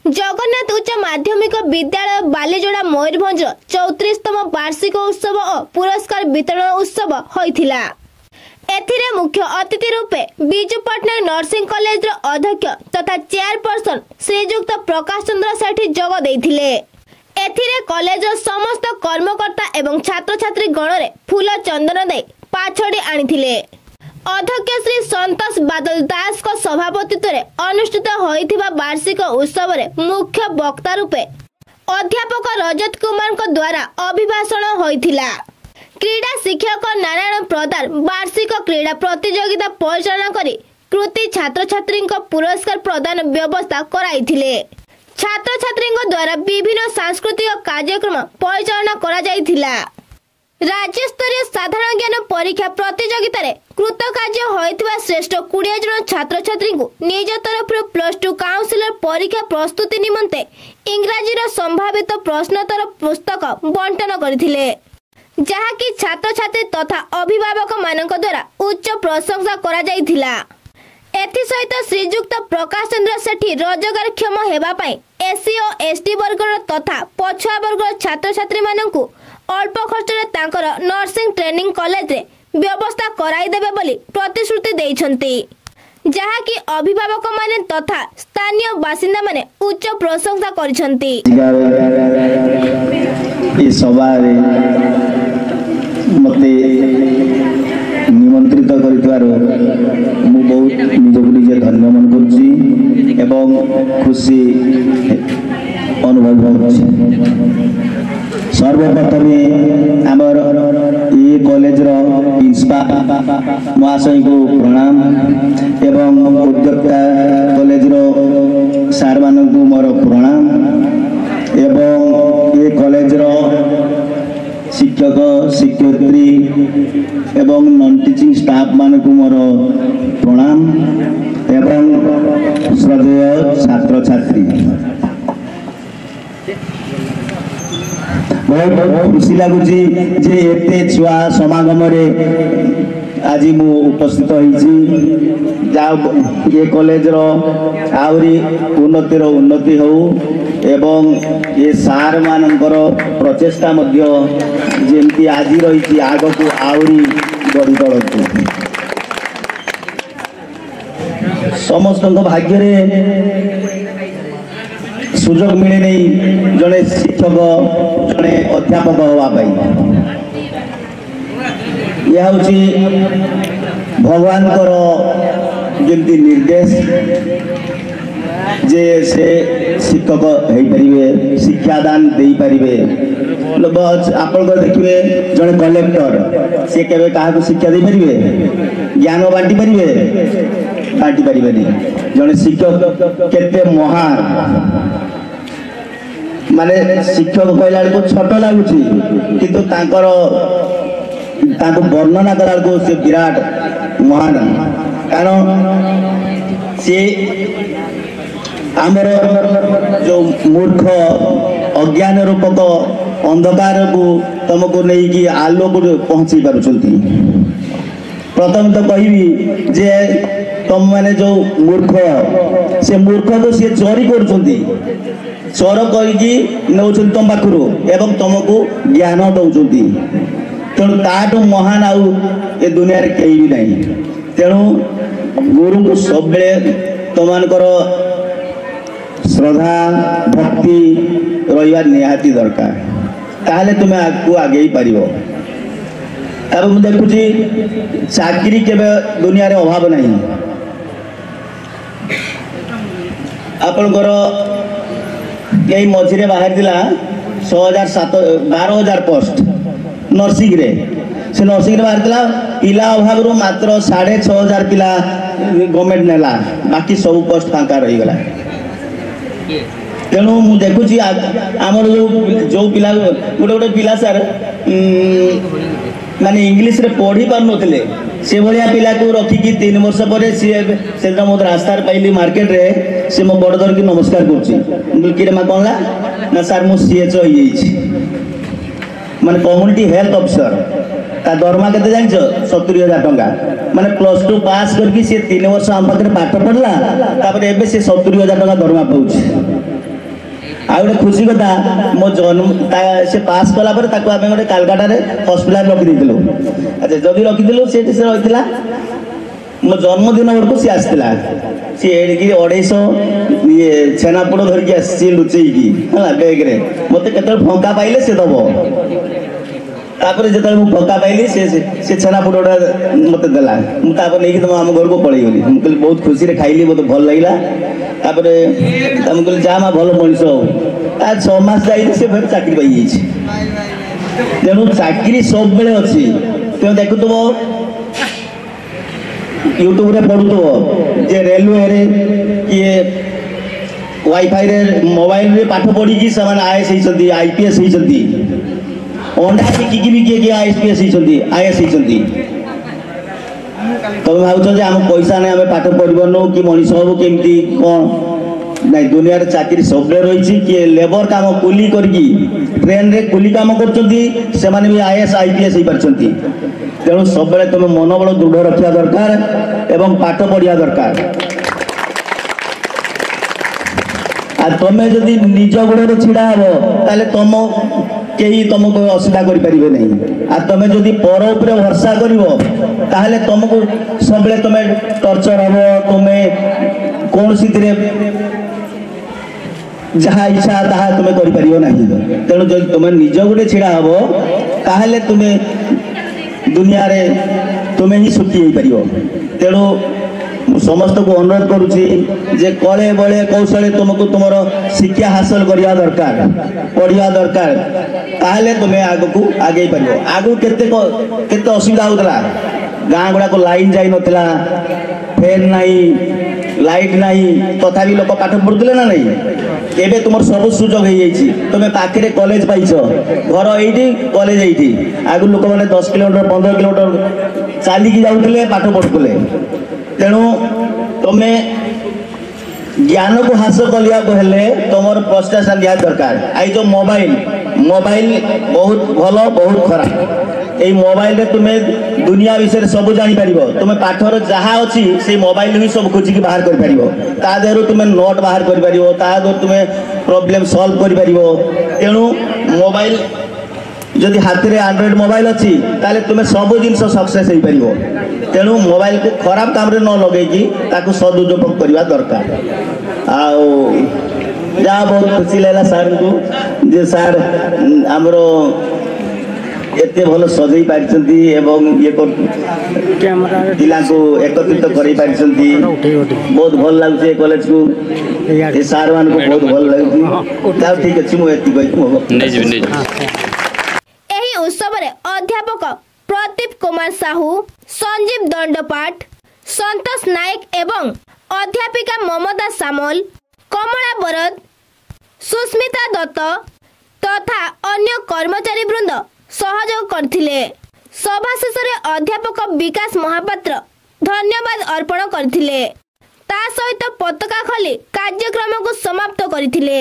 जगन्नाथ उच्च माध्यमिक विद्यालय बालीजोड़ा मयूरभंज 34तम वार्षिक उत्सव और पुरस्कार वितरण उत्सव होइथिला। एथिरे मुख्य अतिथि रूपे बिजू पट्टनायक नर्सिंग कॉलेज अध्यक्ष तथा चेयरपर्सन श्रीजुक्त प्रकाश चंद्र सेठी जोग देइथिले। एथिरे कॉलेज समस्त कर्मकर्ता एवं छात्र छात्री गण रे फूल चंदन दे पाछड़ी आनिथिले। अध्यक्ष श्री संतोष बादल दास को सभापतित्व रे अनुष्ठित होइथिबा वार्षिक उत्सव रे मुख्य वक्ता रूपे अध्यापक रजत कुमार को द्वारा अभिभाषण होइथिला। क्रीडा शिक्षक नारायण प्रधान वार्षिक क्रीडा प्रतियोगिता परिचालना करी कृति छात्र छात्री पुरस्कार प्रदान व्यवस्था कराइथिले। छात्र छात्री द्वारा विभिन्न सांस्कृतिक कार्यक्रम परिचालना करा जाइथिला। राज्य स्तरीय साधारण ज्ञान परीक्षा प्रतियोगिता रे कृतकार्य होइथिबा श्रेष्ठ 20 जन छात्र छात्री को निज तरफ +2 काउंसिलर परीक्षा प्रस्तुति निमंते इंग्राजी रो संभावित प्रश्नोत्तर पुस्तक बंटन करथिले, जहा कि छात्र छात्री तथा अभिभावक मानक द्वारा उच्च प्रशंसा करा जाइथिला। एथि सहित श्रीजुक्त प्रकाश चंद्र सेठी रोजगारक्षम हेबा पई एससी और एसटी वर्ग तथा पछुआ वर्ग छात्र छात्री मानकु अल्प खर्च रे तांकर नर्सिंग ट्रेनिंग कॉलेज रे व्यवस्था कराई देबे बोली प्रतिश्रुति देइछंती, जहा कि अभिभावक माने तथा स्थानीय बासिंदा माने उच्च प्रशंसा करिसंती। ई सभारे मते निमंत्रित करितवारो मु बहुत निजକୁ ନିଜେ धन्य मन करछि एवं खुशी अनुभव करछि। सर्वप्रथमे आमर ये कॉलेज रो प्रिंसिपल महाशय को प्रणाम एवं उद्योक्ता कॉलेज रो सार मान को मोर प्रणाम एवं ये कॉलेज रो शिक्षक शिक्षयित्री एवं नॉन टीचिंग स्टाफ मान को मोर प्रणाम एवं श्रद्धेय छात्र छात्री बहुत खुशी लगुच जे एते छुआ समागम रे आज मु उपस्थित होइछि। जा ये कॉलेज रो आउरी उन्नति हो एवं ये सार मानकर प्रचेष्टा मध्य जेमती आज रही आग को आउरी बढ़ी चलतु। समस्त भाग्य रे सुजोग मिले नहीं जड़े शिक्षक जड़े अध्यापक होगापाई। यह भगवान जमी निर्देश जे से शिक्षक हो पारे शिक्षादान दे पारे। आप देखिए जड़े कलेक्टर सी के शिक्षा दे पारे ज्ञान बांटी पारे जड़े शिक्षक केते महान माने शिक्षक कहला को छोट लगुच किंतु वर्णना कला को से विराट महान कारण से आमर जो मूर्ख अज्ञान रूपक अंधकार को तुमको नहीं कि आलोक पहुंची पारुछंती। प्रथम तो कहबी जे तुम माने जो मूर्ख से मूर्ख को सी चोरी करुछंती चोर करके नौ तुम पाखु एवं तुमको ज्ञान दौरान तेणु ताठू महान आउ ए दुनिया रे कहीं भी नहीं। तेणु गुरु को सब तुम श्रद्धा भक्ति रहा निहाती दरकार ताहले तुम्हें आगू आगे पार। अब मुझे देखुची चाकरी केबे दुनिया रे अभाव नहीं। आपनकर यही मझे बाहर 12,000 पोस्ट नर्सिंग रे से नर्सिंग रे बाहर पिला अभाव मात्र 6,500 पिला गवर्नमेंट नेला बाकी सब पोस्ट फांका रही गला। तेणु मु देखुची आमर जो पिला गोटे पिला सर माने इंग्लिश रे पढ़ी पार नथिले से भलिया पिला को रखिकी 3 वर्ष पर से मो रास्तार पाइली मार्केट रे से मो बड़दर की नमस्कार करछि कि रे मा कोनला ना सर मो सीएच हो जाइछि माने कम्युनिटी हेल्थ ऑफिसर ता दरमा केते जानछ 70,000 टंका माने +2 पास करके से 3 वर्ष हम पाखरे पाठ पढ़ला तापर एबे से 70,000 टंका दरमा पाउछि। आ गोटे खुशी कथा मो जन्म से पास कला आम गोटे कालकाटा हस्पिटाल रखीदे अच्छा जदि रखीदे से रही मो जन्मदिन बेलू सी आसला सी एडिकी 250 ये छेनापोड़ धरिकी आसी लुचेकी है बैग्रे मत के फंका पाइले से दब तापर जो फंका पाइली से छेनापोड़ा मत देला मुझे नहीं तुम आम घर को पलैगली मुझे कहली बहुत खुशी रे खाइली मत भल लगे तापर कहली जा माँ भल मनीष हो 6 मास जाइए से फिर चाकरी पाई तेणु चाकरी सब बेले अच्छी तुम देखुव यूट्यूब रे पढ़ुव जे रेलवे रे किए वाईफाई रे मोबाइल रे पाठ पढ़ी कि से आईएएस होती आईपीएस होती अंडा बिकिकी भी किए आईपीएस होती आईएएस होती तुम भाव आम पैसा नहीं आम पाठ पढ़नु कि मनीष हम केमती कौन नहीं दुनिया रे चाकरी सब रही किए लेबर काम कुली करके ट्रेन रे कुली काम कर आईएएस आईपीएस हो पार्टी तेणु सब बेले तुम मनोबल दृढ़ रखा दरकार एवं पाठ पढ़िया दरकार आ तुम जदि निज गोड़े छिड़ा हे ताले तुम कहीं तुमको असुविधा करें नहीं आ तुम जदि पर उपरे भरसा कर तुमको सब तुम टर्चर हम तुम्हें कौन सी जहाँ इच्छा ताहा तुम कर तेणु जब तुम निज गोड़े छिड़ा हम ताहले तुम्हें दुनिया रे तुम्हें ही सुखी हो पार तेणु समस्त को अनुरोध करुच्ची जे कले बले कौशले तुमको तुम शिक्षा हासिल करवा दरकार पढ़िया दरकार ताहले तुम्हें आग को आगे पार आगु केते असुविधा होता गाँ गुड़ाक लाइन जाई नथिला फैन नहीं लाइट नहीं तथापि लोक पाठ पढ़ुले ना नहीं एबे तुम सब सुजोग हो तुम पाखे कॉलेज पाइछ घर ये कॉलेज ये आगु लोक मैंने 10 किलोमीटर 15 किलोमीटर चलिकी जाऊे पाठ पढ़ुले तेणु तुम्हें ज्ञान को हासिल करने तुम प्रचेषा निया दरकार आई जो मोबाइल बहुत भल बहुत खराब ये मोबाइल रे तुम्हें दुनिया विषय सब जापर तुम पाठर जहाँ अच्छी से मोबाइल भी सब खोजिकी बाहर कर तुम्हें नोट बाहर कर तुम्हें प्रॉब्लम सॉल्व कर तेणु मोबाइल जदि हाथ में एंड्रॉइड मोबाइल अच्छी ताले तुम्हें सब जिन सक्सेस हो पार तेणु मोबाइल को खराब काम न लगे सदुपयोग करने दरकार आ बहुत खुशी लगा सार को जे सार आमर एत भल सजई पार्टी ये पिला को एकत्रित कर बहुत भल लगे कॉलेज को सार मान को बहुत भल लगे ठीक अच्छे मुझे उत्सव अध्यापक प्रदीप कुमार साहू संजीव दंडपाठ संतोष नायक एवं अध्यापिका ममता सामल कमला बरद सुस्मिता दत्त तथा अन्य कर्मचारी वृंद सहयोग करथिले। सभा शेष अध्यापक विकास महापात्र धन्यवाद अर्पण करथिले। ता सहित पताका खोली कार्यक्रम को समाप्त करथिले।